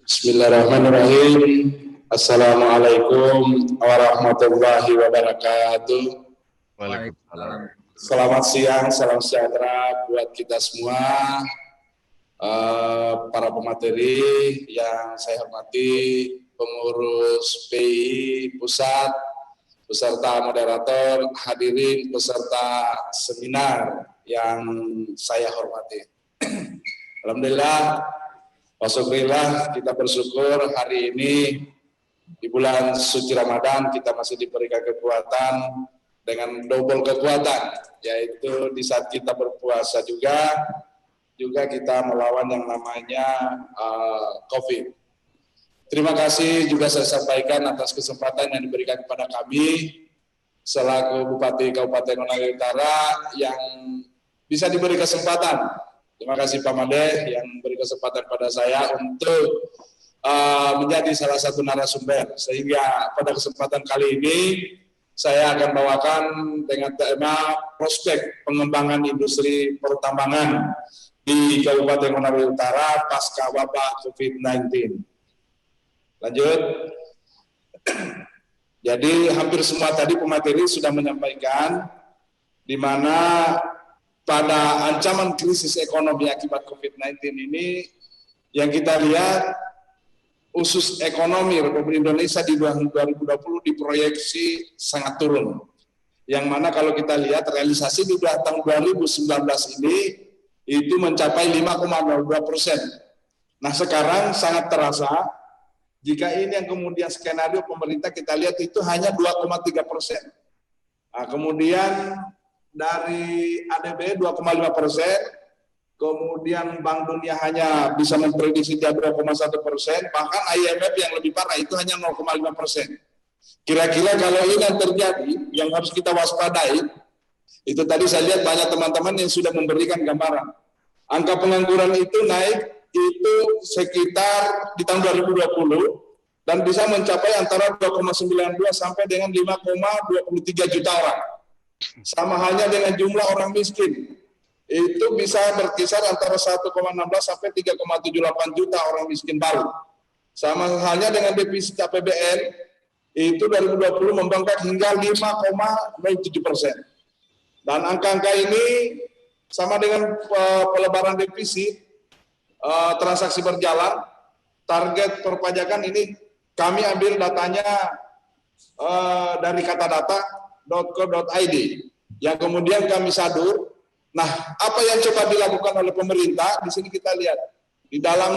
Bismillahirrahmanirrahim. Assalamualaikum warahmatullahi wabarakatuh. Waalaikumsalam. Selamat siang, salam sejahtera buat kita semua, para pemateri yang saya hormati, pengurus PI Pusat, beserta moderator, hadirin peserta seminar yang saya hormati. Alhamdulillah, wasyukurillah, kita bersyukur hari ini di bulan suci Ramadan kita masih diberikan kekuatan dengan double kekuatan, yaitu di saat kita berpuasa juga kita melawan yang namanya COVID. Terima kasih juga saya sampaikan atas kesempatan yang diberikan kepada kami selaku Bupati Kabupaten Konawe Utara yang bisa diberi kesempatan. Terima kasih Pak Made yang beri kesempatan pada saya untuk menjadi salah satu narasumber, sehingga pada kesempatan kali ini saya akan bawakan dengan tema prospek pengembangan industri pertambangan di Kabupaten Konawe Utara pasca wabah COVID-19. Lanjut. Jadi hampir semua tadi pemateri sudah menyampaikan di mana pada ancaman krisis ekonomi akibat COVID-19 ini yang kita lihat usus ekonomi Republik Indonesia di 2020 diproyeksi sangat turun. Yang mana kalau kita lihat realisasi di tahun 2019 ini itu mencapai 5,02%. Nah sekarang sangat terasa jika ini yang kemudian skenario pemerintah kita lihat itu hanya 2,3%. Nah, kemudian dari ADB 2,5%, kemudian Bank Dunia hanya bisa memprediksi dia 2,1%, bahkan IMF yang lebih parah itu hanya 0,5%. Kira-kira kalau ini yang terjadi, yang harus kita waspadai, itu tadi saya lihat banyak teman-teman yang sudah memberikan gambaran. Angka pengangguran itu naik itu sekitar di tahun 2020 dan bisa mencapai antara 2,92 sampai dengan 5,23 juta orang. Sama halnya dengan jumlah orang miskin, itu bisa berkisar antara 1,16 sampai 3,78 juta orang miskin baru. Sama halnya dengan defisit APBN, itu 2020 membengkak hingga 5,07%. Dan angka-angka ini sama dengan pelebaran defisit, transaksi berjalan, target perpajakan ini kami ambil datanya dari katadata.co.id yang kemudian kami sadur. Nah, apa yang coba dilakukan oleh pemerintah di sini kita lihat di dalam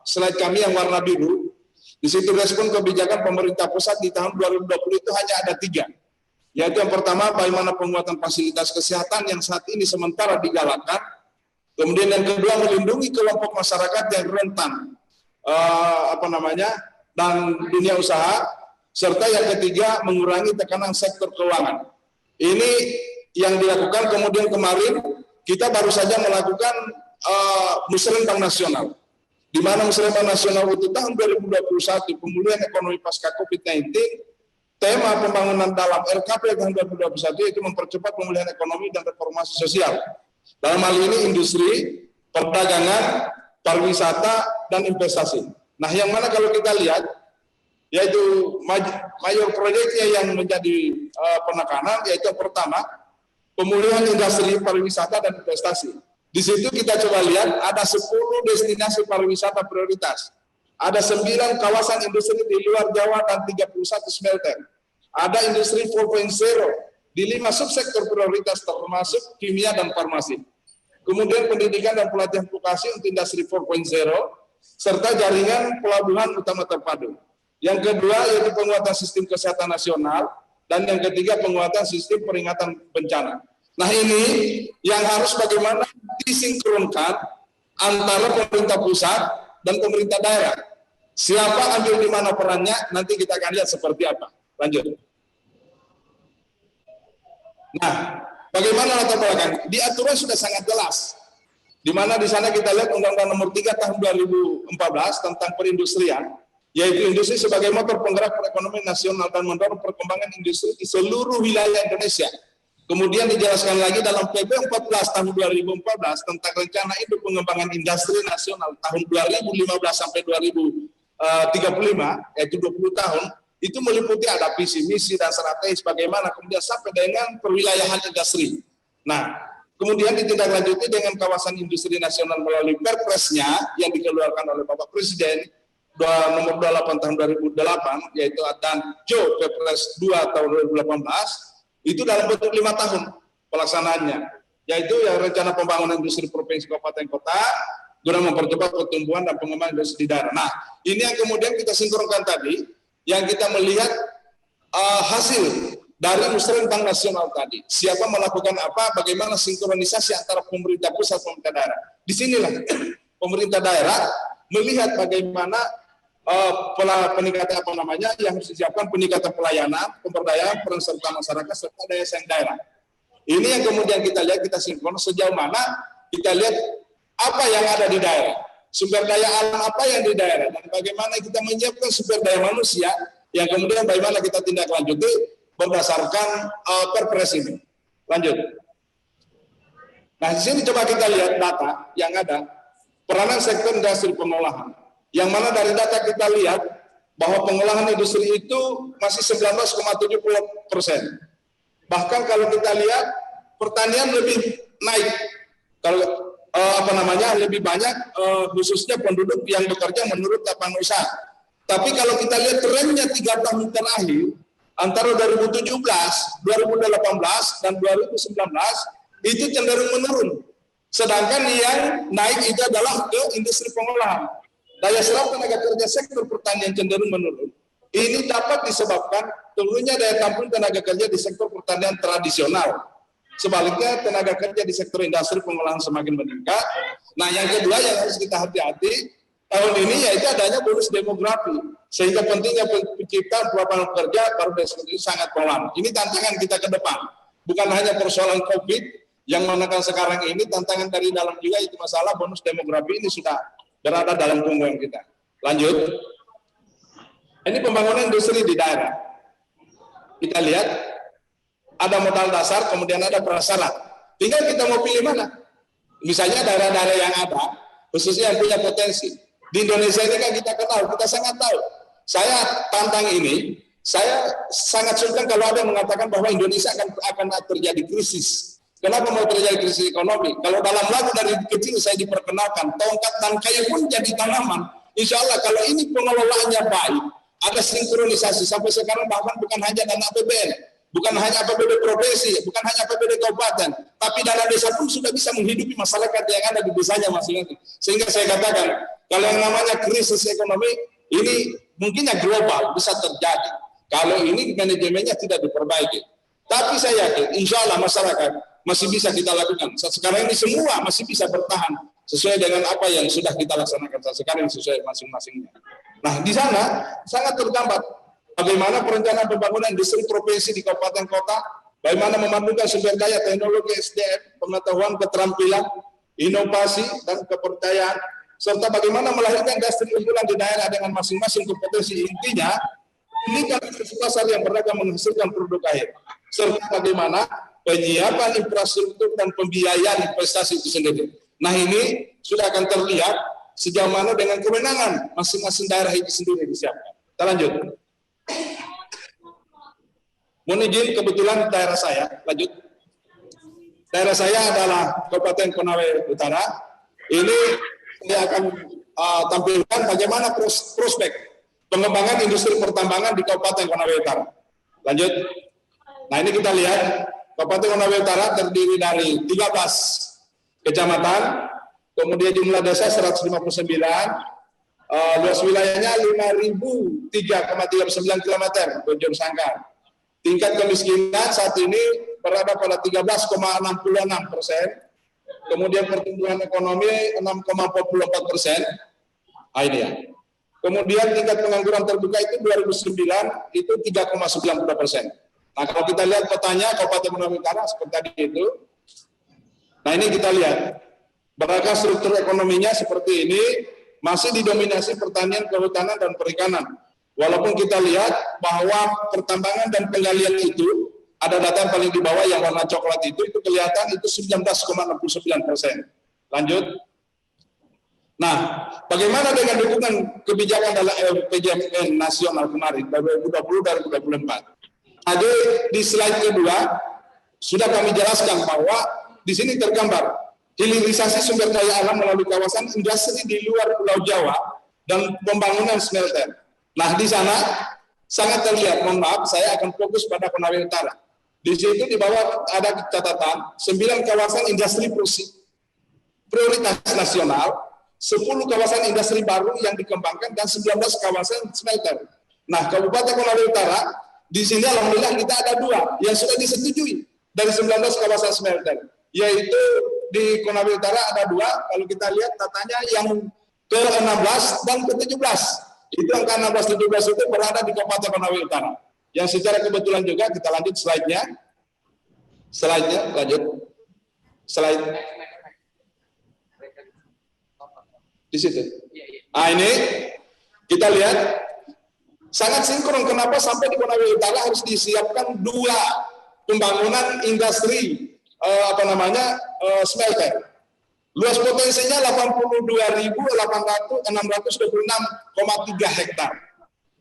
slide kami yang warna biru. Di situ respon kebijakan pemerintah pusat di tahun 2020 itu hanya ada 3. Yaitu yang pertama, bagaimana penguatan fasilitas kesehatan yang saat ini sementara digalakkan. Kemudian yang kedua, melindungi kelompok masyarakat yang rentan dan dunia usaha. Serta yang ketiga, mengurangi tekanan sektor keuangan. Ini yang dilakukan. Kemudian kemarin kita baru saja melakukan musrenbang nasional, di mana musrenbang nasional untuk tahun 2021 pemulihan ekonomi pasca COVID-19, tema pembangunan dalam RKP tahun 2021 itu mempercepat pemulihan ekonomi dan reformasi sosial. Dalam hal ini industri, perdagangan, pariwisata, dan investasi. Nah, yang mana kalau kita lihat, yaitu mayor proyeknya yang menjadi penekanan, yaitu yang pertama, pemulihan industri pariwisata dan investasi. Di situ kita coba lihat ada 10 destinasi pariwisata prioritas. Ada 9 kawasan industri di luar Jawa dan 31 smelter. Ada industri 4.0 di 5 subsektor prioritas termasuk kimia dan farmasi. Kemudian pendidikan dan pelatihan vokasi untuk industri 4.0 serta jaringan pelabuhan utama terpadu. Yang kedua yaitu penguatan sistem kesehatan nasional, dan yang ketiga penguatan sistem peringatan bencana. Nah ini yang harus bagaimana disinkronkan antara pemerintah pusat dan pemerintah daerah. Siapa ambil di mana perannya, nanti kita akan lihat seperti apa. Lanjut. Nah, bagaimana latar belakang? Di aturan sudah sangat jelas. Di mana di sana kita lihat Undang-Undang Nomor 3 Tahun 2014 tentang perindustrian, yaitu industri sebagai motor penggerak perekonomian nasional dan mendorong perkembangan industri di seluruh wilayah Indonesia. Kemudian dijelaskan lagi dalam PP 14 tahun 2014 tentang rencana induk pengembangan industri nasional tahun 2015 sampai 2035, yaitu 20 tahun, itu meliputi ada visi, misi, dan strategis bagaimana kemudian sampai dengan perwilayahan industri. Nah, kemudian ditindaklanjuti dengan kawasan industri nasional melalui Perpresnya yang dikeluarkan oleh Bapak Presiden nomor 28 tahun 2008, yaitu dan Jo Perpres 2 tahun 2018, itu dalam bentuk 5 tahun pelaksanaannya, yaitu yang rencana pembangunan industri provinsi kabupaten kota guna mempercepat pertumbuhan dan pengembangan industri di daerah. Nah, ini yang kemudian kita sinkronkan tadi, yang kita melihat hasil dari musrenbang nasional tadi. Siapa melakukan apa, bagaimana sinkronisasi antara pemerintah pusat dan pemerintah daerah. Disinilah pemerintah daerah melihat bagaimana peningkatan yang harus disiapkan, peningkatan pelayanan, pemberdayaan, peran serta masyarakat serta daya saing daerah. Ini yang kemudian kita lihat, kita sinkron sejauh mana kita lihat apa yang ada di daerah, sumber daya alam apa yang di daerah, dan bagaimana kita menyiapkan sumber daya manusia yang kemudian bagaimana kita tindak lanjuti berdasarkan Perpres ini. Lanjut. Nah, di sini coba kita lihat data yang ada, peranan sektor industri pengolahan. Yang mana dari data kita lihat bahwa pengolahan industri itu masih 19,70%. Bahkan kalau kita lihat pertanian lebih naik, kalau lebih banyak khususnya penduduk yang bekerja menurut lapangan usaha. Tapi kalau kita lihat trennya 3 tahun terakhir antara 2017, 2018 dan 2019 itu cenderung menurun. Sedangkan yang naik itu adalah ke industri pengolahan. Daya serap tenaga kerja sektor pertanian cenderung menurun. Ini dapat disebabkan turunnya daya tampung tenaga kerja di sektor pertanian tradisional. Sebaliknya tenaga kerja di sektor industri pengolahan semakin meningkat. Nah, yang kedua yang harus kita hati-hati tahun ini yaitu adanya bonus demografi, sehingga pentingnya penciptaan lapangan kerja baru ini sangat pelan. Ini tantangan kita ke depan. Bukan hanya persoalan COVID yang menekan sekarang ini, tantangan dari dalam juga itu masalah bonus demografi ini sudah berada dalam punggungan kita. Lanjut. Ini pembangunan industri di daerah. Kita lihat ada modal dasar, kemudian ada prasyarat. Tinggal kita mau pilih mana. Misalnya daerah-daerah yang ada, khususnya yang punya potensi. Di Indonesia ini kan kita kenal, kita sangat tahu. Saya tantang ini, saya sangat sungkan kalau ada yang mengatakan bahwa Indonesia akan terjadi krisis. Kenapa mau terjadi krisis ekonomi? Kalau dalam lagu dari kecil saya diperkenalkan, tongkat dan kayu pun jadi tanaman. Insya Allah kalau ini pengelolaannya baik, ada sinkronisasi sampai sekarang bahkan bukan hanya dana APBN, bukan hanya APBD provinsi, bukan hanya APBD kabupaten, tapi dana desa pun sudah bisa menghidupi masyarakat yang ada di desanya masing-masing. Sehingga saya katakan, kalau yang namanya krisis ekonomi ini mungkinnya global bisa terjadi. Kalau ini manajemennya tidak diperbaiki. Tapi saya yakin, insya Allah masyarakat masih bisa kita lakukan. Sekarang ini semua masih bisa bertahan sesuai dengan apa yang sudah kita laksanakan sekarang sesuai masing-masingnya. Nah, di sana sangat tergambar bagaimana perencanaan pembangunan industri provinsi di kabupaten kota, bagaimana memanfaatkan sumber daya teknologi SDM, pengetahuan, keterampilan, inovasi, dan kepercayaan, serta bagaimana melahirkan industri unggulan di daerah dengan masing-masing kompetensi. Intinya, ini kan pasar yang beragam menghasilkan produk akhir, serta bagaimana penyiapan infrastruktur dan pembiayaan investasi itu sendiri. Nah, ini sudah akan terlihat sejauh mana dengan kewenangan masing-masing daerah itu sendiri disiapkan. Kita lanjut. Mohon izin, kebetulan daerah saya, lanjut. Daerah saya adalah Kabupaten Konawe Utara. Ini saya akan tampilkan bagaimana prospek pengembangan industri pertambangan di Kabupaten Konawe Utara. Lanjut. Nah, ini kita lihat Kabupaten Konawe Utara terdiri dari 13 kecamatan, kemudian jumlah desa 159, luas wilayahnya 5.003,39 km berjur sangkar. Tingkat kemiskinan saat ini berada pada 13,66%, kemudian pertumbuhan ekonomi 6,44%. Nah, ini ya. Kemudian tingkat pengangguran terbuka itu 2009 itu 3,92%. Nah, kalau kita lihat petanya Kabupaten Konawe Utara seperti tadi itu. Nah, ini kita lihat beragam struktur ekonominya seperti ini, masih didominasi pertanian, kehutanan, dan perikanan. Walaupun kita lihat bahwa pertambangan dan penggalian itu ada data yang paling di bawah yang warna coklat itu kelihatan itu 19,69%. Lanjut. Nah, bagaimana dengan dukungan kebijakan dalam RPJMN nasional kemarin 2020-2024? Ada di slide kedua sudah kami jelaskan bahwa di sini tergambar hilirisasi sumber daya alam melalui kawasan industri di luar Pulau Jawa dan pembangunan smelter. Nah, di sana sangat terlihat, mohon maaf, saya akan fokus pada Konawe Utara. Di situ di bawah ada catatan 9 kawasan industri prioritas nasional, 10 kawasan industri baru yang dikembangkan, dan 19 kawasan smelter. Nah, Kabupaten Konawe Utara, di sini alhamdulillah kita ada 2 yang sudah disetujui dari 19 kawasan smelter, yaitu di Konawe Utara ada 2, kalau kita lihat datanya yang ke-16 dan ke-17. Itu angka 16-17 itu berada di Kabupaten Konawe Utara. Yang secara kebetulan juga, kita lanjut slide-nya. Slide-nya, lanjut. Slide. Di situ. Nah, ini kita lihat sangat sinkron. Kenapa sampai di Konawe Utara harus disiapkan 2 pembangunan industri smelter. Luas potensinya 82.626,3 hektar.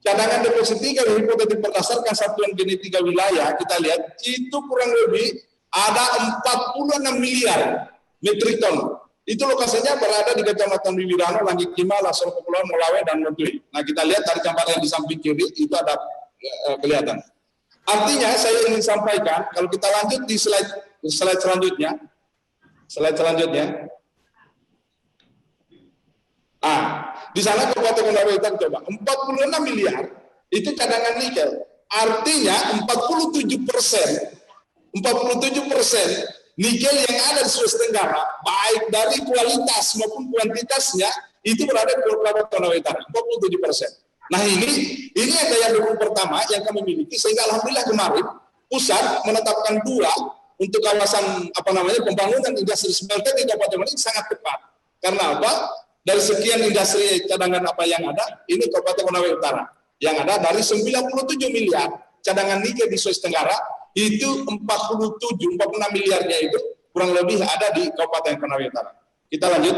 Cadangan deposito kalau hipotetik berdasarkan satuan genetika wilayah, kita lihat itu kurang lebih ada 46 miliar metrik ton. Itu lokasinya berada di Kecamatan Wiwirano, Langit Kima, Lasol Kepulauan, Melawe, dan Mendui. Nah, kita lihat dari gambar yang di samping kiri itu ada kelihatan. Artinya saya ingin sampaikan, kalau kita lanjut di slide selanjutnya. Di sana Kabupaten Konawe Utara coba 46 miliar itu cadangan nikel. Artinya 47% nikel yang ada di Sulawesi Tenggara, baik dari kualitas maupun kuantitasnya, itu berada di Kabupaten Konawe Utara, 47%. Nah, ini yang daya dukung pertama yang kami miliki, sehingga alhamdulillah kemarin pusat menetapkan 2 untuk kawasan pembangunan industri smelter di Kabupaten Konawe sangat tepat. Karena apa? Dari sekian industri cadangan yang ada, ini Kabupaten Konawe Utara yang ada dari 97 miliar cadangan nikel di Sulawesi Tenggara, itu 46 miliarnya itu kurang lebih ada di Kabupaten Konawe Utara. Kita lanjut.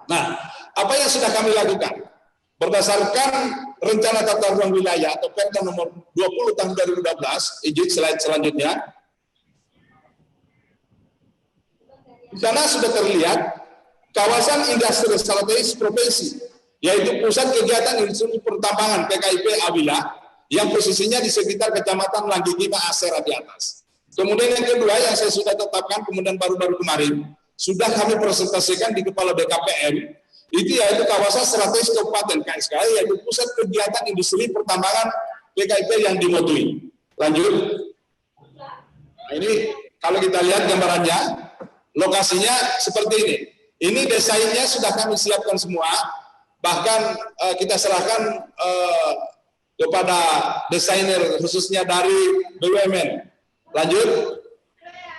Nah, apa yang sudah kami lakukan? Berdasarkan rencana tata ruang wilayah atau Perda nomor 20 tahun 2012, izin slide selanjutnya. Di sana sudah terlihat kawasan industri strategis provinsi, yaitu pusat kegiatan industri pertambangan PKIP Awila, yang posisinya di sekitar Kecamatan Langgikima Asera di atas. Kemudian yang kedua yang saya sudah tetapkan, kemudian baru-baru kemarin, sudah kami presentasikan di Kepala BKPM, itu yaitu kawasan strategis Kabupaten KSK, yaitu pusat kegiatan industri pertambangan PKIP yang di Motui. Lanjut. Nah, ini kalau kita lihat gambarannya, lokasinya seperti ini. Ini desainnya sudah kami siapkan semua, bahkan kita serahkan kepada desainer khususnya dari BUMN. Lanjut,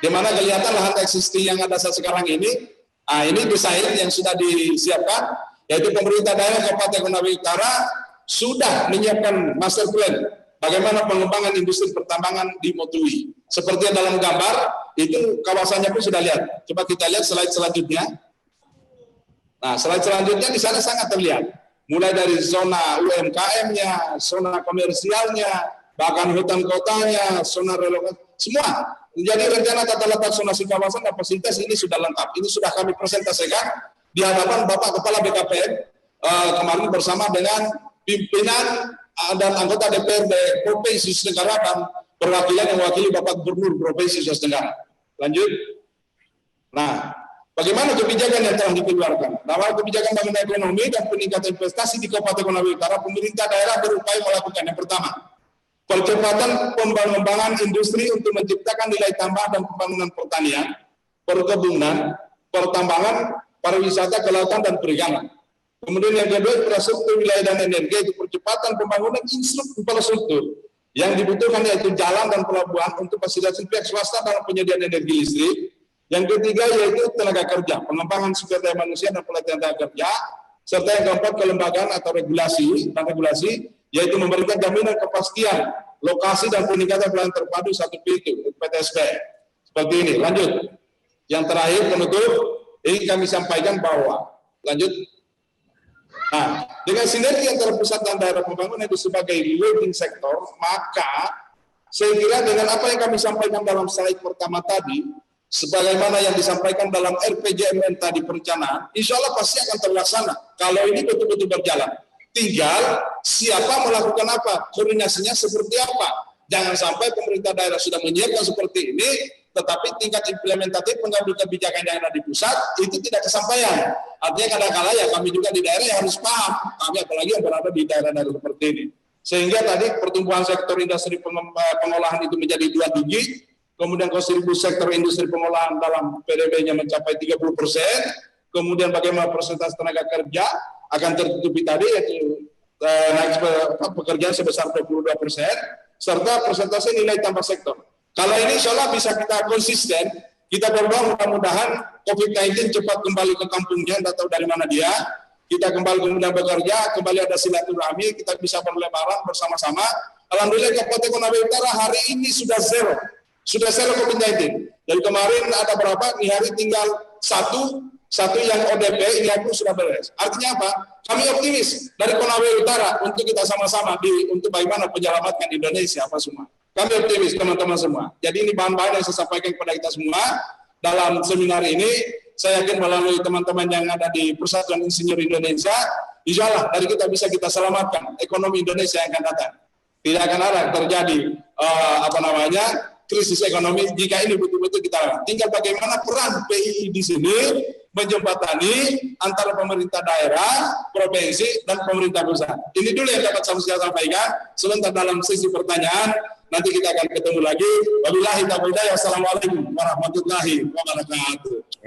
di mana kelihatan lahan existing yang ada saat sekarang ini. Nah, ini desain yang sudah disiapkan, yaitu pemerintah daerah Kabupaten Konawe Utara sudah menyiapkan master plan bagaimana pengembangan industri pertambangan di Motui. Seperti yang dalam gambar, itu kawasannya pun sudah lihat. Coba kita lihat slide selanjutnya. Nah, slide selanjutnya di sana sangat terlihat. Mulai dari zona UMKM-nya, zona komersialnya, bahkan hutan kotanya, zona relokasi, semua. Jadi rencana tata letak zonasi kawasan dan fasilitas ini sudah lengkap. Ini sudah kami presentasikan di hadapan Bapak Kepala BKPM kemarin bersama dengan pimpinan dan anggota DPRD Provinsi Sulawesi Tenggara dan perwakilan yang mewakili Bapak Gubernur Provinsi Sulawesi Tenggara. Lanjut. Nah, bagaimana kebijakan yang telah dikeluarkan? Dalam kebijakan bangunan ekonomi dan peningkatan investasi di Kabupaten Konawe Utara, pemerintah daerah berupaya melakukan yang pertama, percepatan pengembangan industri untuk menciptakan nilai tambah dan pembangunan pertanian, perkebunan, pertambangan, pariwisata, kelautan, dan perikanan. Kemudian yang kedua, infrastruktur wilayah dan energi, itu percepatan pembangunan infrastruktur yang dibutuhkan, yaitu jalan dan pelabuhan untuk fasilitasi pihak swasta dalam penyediaan energi listrik. Yang ketiga yaitu tenaga kerja, pengembangan sumber daya manusia dan pelatihan tenaga kerja, serta yang keempat kelembagaan atau regulasi, yaitu memberikan jaminan kepastian lokasi dan peningkatan pelayanan terpadu satu pintu PTSP. Seperti ini. Lanjut. Yang terakhir penutup, ini kami sampaikan bahwa lanjut. Nah, dengan sinergi antara pusat dan daerah pembangunan itu sebagai leading sektor, maka saya kira dengan apa yang kami sampaikan dalam slide pertama tadi, sebagaimana yang disampaikan dalam RPJMN tadi perencanaan, insya Allah pasti akan terlaksana kalau ini betul-betul berjalan. Tinggal siapa melakukan apa, koordinasinya seperti apa. Jangan sampai pemerintah daerah sudah menyiapkan seperti ini, tetapi tingkat implementatif pengambil kebijakan yang ada di pusat itu tidak kesampaian. Artinya kadang-kala ya kami juga di daerah yang harus paham, kami apalagi yang berada di daerah-daerah seperti ini. Sehingga tadi pertumbuhan sektor industri pengolahan itu menjadi 2 digit, kemudian kontribusi sektor industri pengolahan dalam PDB-nya mencapai 30%, kemudian bagaimana persentase tenaga kerja akan tertutupi tadi, yaitu naik pekerjaan sebesar 22%, serta persentase nilai tambah sektor. Kalau ini insya Allah bisa kita konsisten, kita berdoa mudah-mudahan COVID-19 cepat kembali ke kampungnya, tidak tahu dari mana dia, kita kembali kemudian bekerja, kembali ada silaturahmi, kita bisa berlebaran bersama-sama. Alhamdulillah Kabupaten Konawe Utara hari ini sudah zero COVID-19. Dari kemarin ada berapa, di hari tinggal satu yang ODP, ini pun sudah beres. Artinya apa? Kami optimis dari Konawe Utara untuk kita sama-sama untuk bagaimana menyelamatkan Indonesia apa semua. Kami optimis teman-teman semua. Jadi ini bahan-bahan yang saya sampaikan kepada kita semua dalam seminar ini. Saya yakin melalui teman-teman yang ada di Persatuan Insinyur Indonesia, insya Allah dari kita bisa kita selamatkan ekonomi Indonesia yang akan datang. Tidak akan ada terjadi krisis ekonomi jika ini betul-betul kita tinggal bagaimana peran PII di sini menjembatani antara pemerintah daerah, provinsi, dan pemerintah pusat. Ini dulu yang dapat saya sampaikan. Sebentar dalam sesi pertanyaan, nanti kita akan ketemu lagi. Wabillahi taufiq. Wassalamualaikum warahmatullahi wabarakatuh.